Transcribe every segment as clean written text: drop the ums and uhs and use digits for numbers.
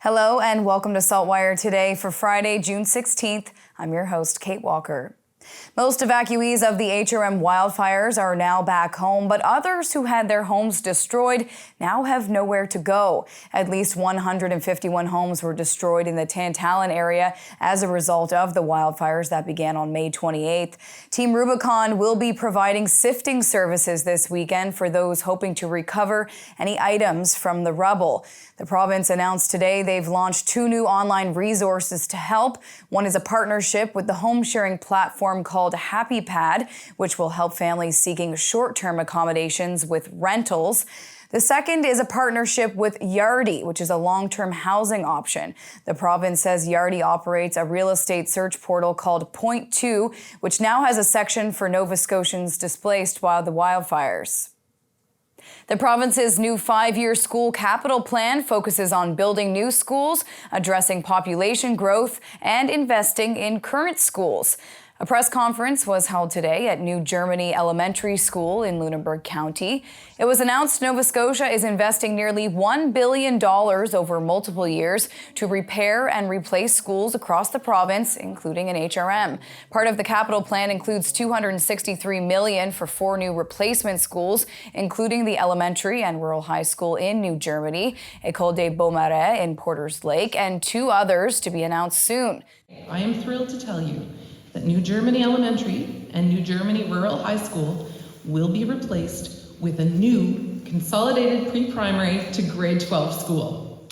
Hello and welcome to SaltWire today for Friday, June 16th. I'm your host, Kate Walker. Most evacuees of the HRM wildfires are now back home, but others who had their homes destroyed now have nowhere to go. At least 151 homes were destroyed in the Tantalon area as a result of the wildfires that began on May 28th. Team Rubicon will be providing sifting services this weekend for those hoping to recover any items from the rubble. The province announced today they've launched 2 new online resources to help. One is a partnership with the home sharing platform called HappyPad, which will help families seeking short-term accommodations with rentals. The second is a partnership with Yardi, which is a long-term housing option. The province says Yardi operates a real estate search portal called Point 2, which now has a section for Nova Scotians displaced by the wildfires. The province's new 5-year school capital plan focuses on building new schools, addressing population growth, and investing in current schools. A press conference was held today at New Germany Elementary School in Lunenburg County. It was announced Nova Scotia is investing nearly $1 billion over multiple years to repair and replace schools across the province, including an HRM. Part of the capital plan includes $263 million for 4 new replacement schools, including the elementary and rural high school in New Germany, École des Beaux-Marais in Porters Lake, and 2 others to be announced soon. I am thrilled to tell you that New Germany Elementary and New Germany Rural High School will be replaced with a new consolidated pre-primary to grade 12 school.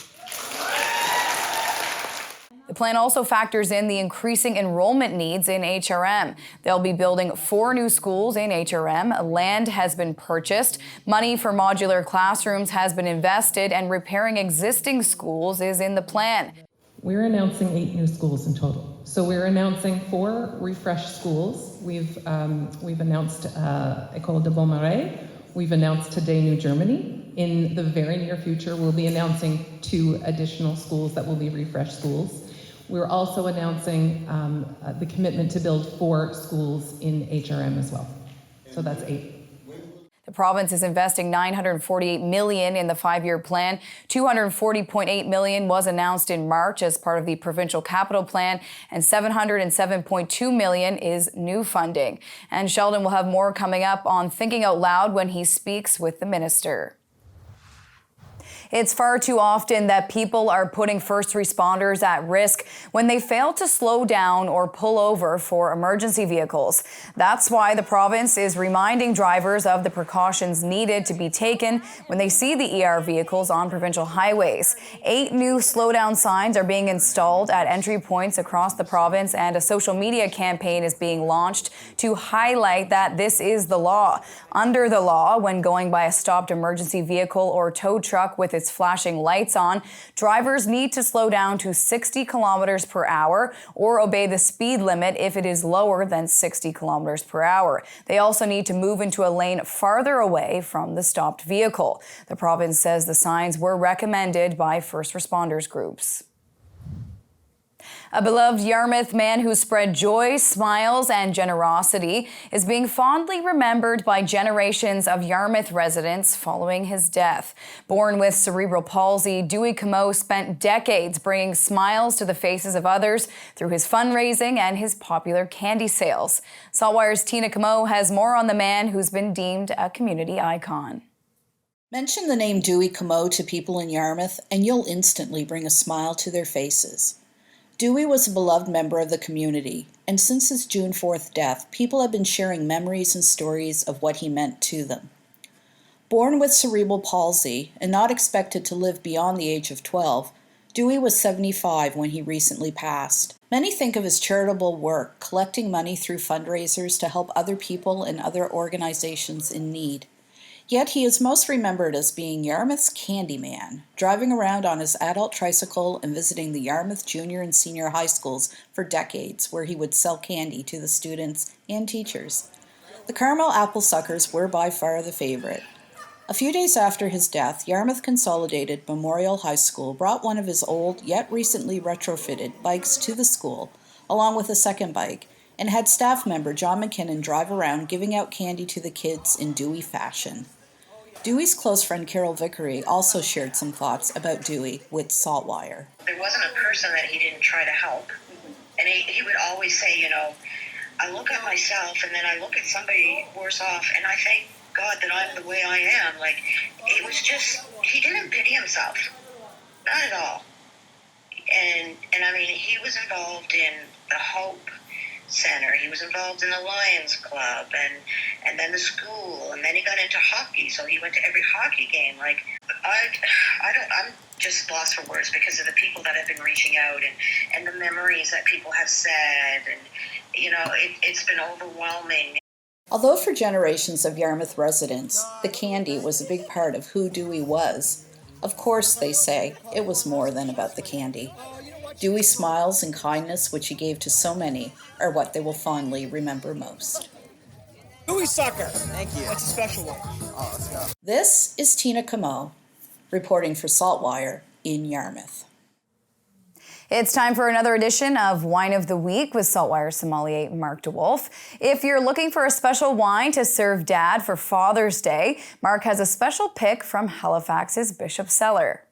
The plan also factors in the increasing enrollment needs in HRM. They'll be building 4 new schools in HRM. Land has been purchased, money for modular classrooms has been invested, and repairing existing schools is in the plan. We're announcing 8 new schools in total. So we're announcing 4 refreshed schools. We've announced École des Beaux-Marais. We've announced today New Germany. In the very near future, we'll be announcing 2 additional schools that will be refreshed schools. We're also announcing the commitment to build 4 schools in HRM as well. So that's 8. The province is investing $948 million in the 5-year plan. $240.8 million was announced in March as part of the provincial capital plan, and $707.2 million is new funding. And Sheldon will have more coming up on Thinking Out Loud when he speaks with the minister. It's far too often that people are putting first responders at risk when they fail to slow down or pull over for emergency vehicles. That's why the province is reminding drivers of the precautions needed to be taken when they see the ER vehicles on provincial highways. 8 new slowdown signs are being installed at entry points across the province, and a social media campaign is being launched to highlight that this is the law. Under the law, when going by a stopped emergency vehicle or tow truck with its flashing lights on, drivers need to slow down to 60 kilometers per hour or obey the speed limit if it is lower than 60 kilometers per hour. They also need to move into a lane farther away from the stopped vehicle. The province says the signs were recommended by first responders groups. A beloved Yarmouth man who spread joy, smiles, and generosity is being fondly remembered by generations of Yarmouth residents following his death. Born with cerebral palsy, Dewey Comeau spent decades bringing smiles to the faces of others through his fundraising and his popular candy sales. SaltWire's Tina Comeau has more on the man who's been deemed a community icon. Mention the name Dewey Comeau to people in Yarmouth and you'll instantly bring a smile to their faces. Dewey was a beloved member of the community, and since his June 4th death, people have been sharing memories and stories of what he meant to them. Born with cerebral palsy and not expected to live beyond the age of 12, Dewey was 75 when he recently passed. Many think of his charitable work, collecting money through fundraisers to help other people and other organizations in need. Yet he is most remembered as being Yarmouth's candy man, driving around on his adult tricycle and visiting the Yarmouth junior and senior high schools for decades, where he would sell candy to the students and teachers. The caramel apple suckers were by far the favorite. A few days after his death, Yarmouth Consolidated Memorial High School brought one of his old, yet recently retrofitted bikes to the school, along with a second bike, and had staff member John McKinnon drive around giving out candy to the kids in Dewey fashion. Dewey's close friend Carol Vickery also shared some thoughts about Dewey with SaltWire. There wasn't a person that he didn't try to help. And he would always say, I look at myself and then I look at somebody worse off and I thank God that I'm the way I am. Like, it was just, he didn't pity himself. Not at all. And I mean, he was involved in the Hope Center. He was involved in the Lions Club and then the school. And then he got into hockey. So he went to every hockey game. Like, I'm just lost for words because of the people that have been reaching out and the memories that people have said. And, it's been overwhelming. Although for generations of Yarmouth residents, the candy was a big part of who Dewey was, of course, they say, it was more than about the candy. Dewey's smiles and kindness, which he gave to so many, are what they will fondly remember most. Dewey sucker! Thank you. That's a special one. Oh, let's go. This is Tina Comeau, reporting for SaltWire in Yarmouth. It's time for another edition of Wine of the Week with SaltWire sommelier Mark DeWolf. If you're looking for a special wine to serve Dad for Father's Day, Mark has a special pick from Halifax's Bishop Cellar.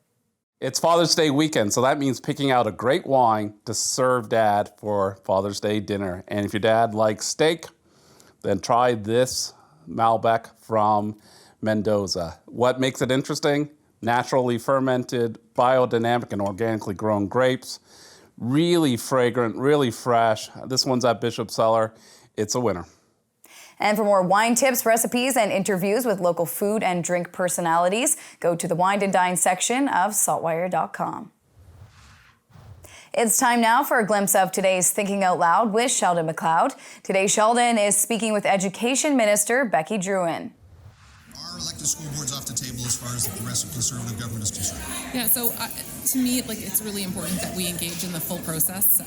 It's Father's Day weekend, so that means picking out a great wine to serve Dad for Father's Day dinner. And if your dad likes steak, then try this Malbec from Mendoza. What makes it interesting? Naturally fermented, biodynamic, and organically grown grapes. Really fragrant, really fresh. This one's at Bishop Cellar. It's a winner. And for more wine tips, recipes, and interviews with local food and drink personalities, go to the Wine and Dine section of saltwire.com. It's time now for a glimpse of today's Thinking Out Loud with Sheldon McLeod. Today, Sheldon is speaking with Education Minister Becky Drouin. Are elected school boards off the table as far as the progressive conservative government is concerned? Yeah, so to me, it's really important that we engage in the full process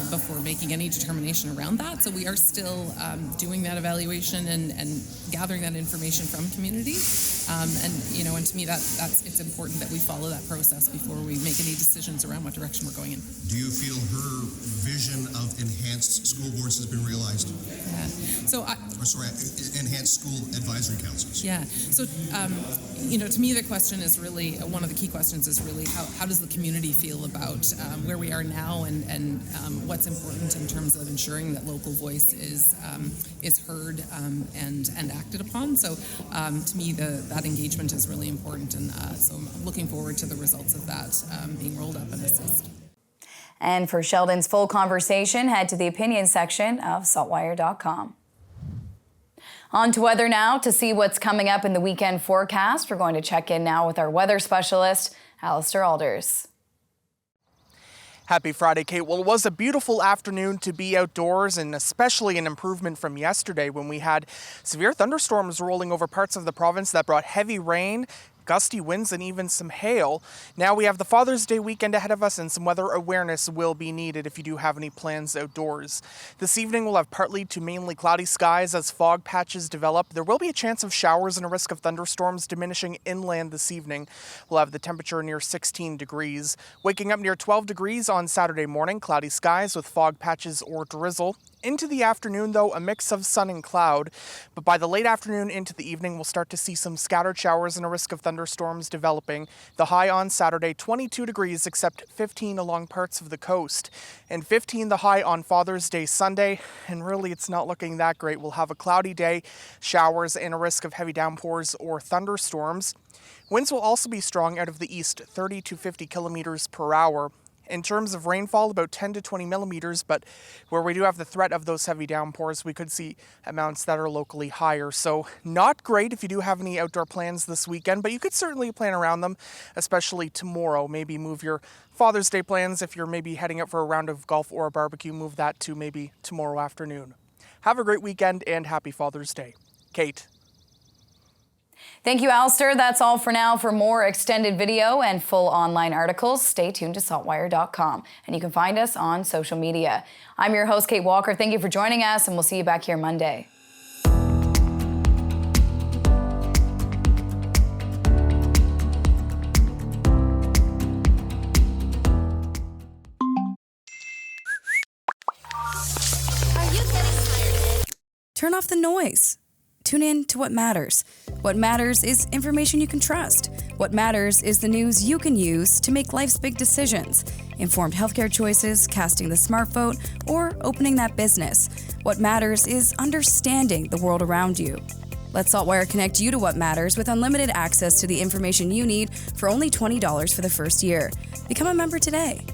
before making any determination around that. So we are still doing that evaluation and gathering that information from community. And to me, it's important that we follow that process before we make any decisions around what direction we're going in. Do you feel her vision of enhanced school boards has been realized? Yeah. So enhanced school advisory councils. Yeah. So, to me, the question is really, one of the key questions is really how does the community feel about where we are now and what's important in terms of ensuring that local voice is heard and acted upon. So, to me, that engagement is really important, and so I'm looking forward to the results of that being rolled up and assessed. And for Sheldon's full conversation, head to the opinion section of saltwire.com. On to weather now. To see what's coming up in the weekend forecast, we're going to check in now with our weather specialist, Alistair Alders. Happy Friday, Kate. Well, it was a beautiful afternoon to be outdoors, and especially an improvement from yesterday when we had severe thunderstorms rolling over parts of the province that brought heavy rain, gusty winds, and even some hail. Now we have the Father's Day weekend ahead of us, and some weather awareness will be needed if you do have any plans outdoors. This evening we'll have partly to mainly cloudy skies as fog patches develop. There will be a chance of showers and a risk of thunderstorms diminishing inland this evening. We'll have the temperature near 16 degrees. Waking up near 12 degrees on Saturday morning, cloudy skies with fog patches or drizzle. Into the afternoon, though, a mix of sun and cloud. But by the late afternoon into the evening, we'll start to see some scattered showers and a risk of thunderstorms developing. The high on Saturday, 22 degrees, except 15 along parts of the coast. And 15 the high on Father's Day Sunday. And really, it's not looking that great. We'll have a cloudy day, showers, and a risk of heavy downpours or thunderstorms. Winds will also be strong out of the east, 30 to 50 kilometers per hour. In terms of rainfall, about 10 to 20 millimeters, but where we do have the threat of those heavy downpours, we could see amounts that are locally higher. So not great if you do have any outdoor plans this weekend, but you could certainly plan around them, especially tomorrow. Maybe move your Father's Day plans if you're maybe heading out for a round of golf or a barbecue, move that to maybe tomorrow afternoon. Have a great weekend and happy Father's Day. Kate. Thank you, Alistair. That's all for now. For more extended video and full online articles, stay tuned to saltwire.com. And you can find us on social media. I'm your host, Kate Walker. Thank you for joining us, and we'll see you back here Monday. Turn off the noise. Tune in to What Matters. What matters is information you can trust. What matters is the news you can use to make life's big decisions. Informed healthcare choices, casting the smart vote, or opening that business. What matters is understanding the world around you. Let SaltWire connect you to what matters with unlimited access to the information you need for only $20 for the first year. Become a member today.